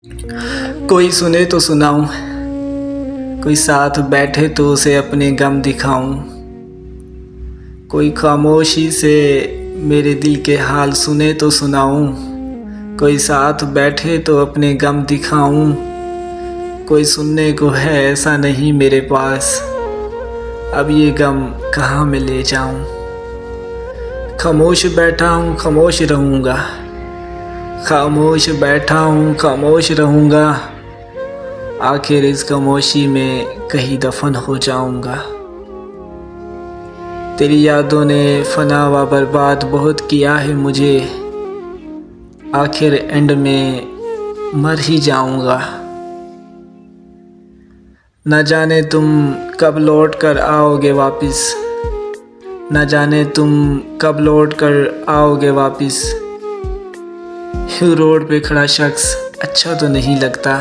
कोई सुने तो सुनाऊं, कोई साथ बैठे तो उसे अपने गम दिखाऊं। कोई खामोशी से मेरे दिल के हाल सुने तो सुनाऊं। कोई साथ बैठे तो अपने गम दिखाऊं। कोई सुनने को है ऐसा नहीं मेरे पास, अब ये गम कहाँ मैं ले जाऊं। खामोश बैठा हूँ खामोश रहूँगा, खामोश बैठा हूँ खामोश रहूँगा। आखिर इस खामोशी में कहीं दफन हो जाऊँगा। तेरी यादों ने फना व बर्बाद बहुत किया है मुझे, आखिर एंड में मर ही जाऊँगा। न जाने तुम कब लौट कर आओगे वापस, न जाने तुम कब लौट कर आओगे वापस। रोड पे खड़ा शख्स अच्छा तो नहीं लगता।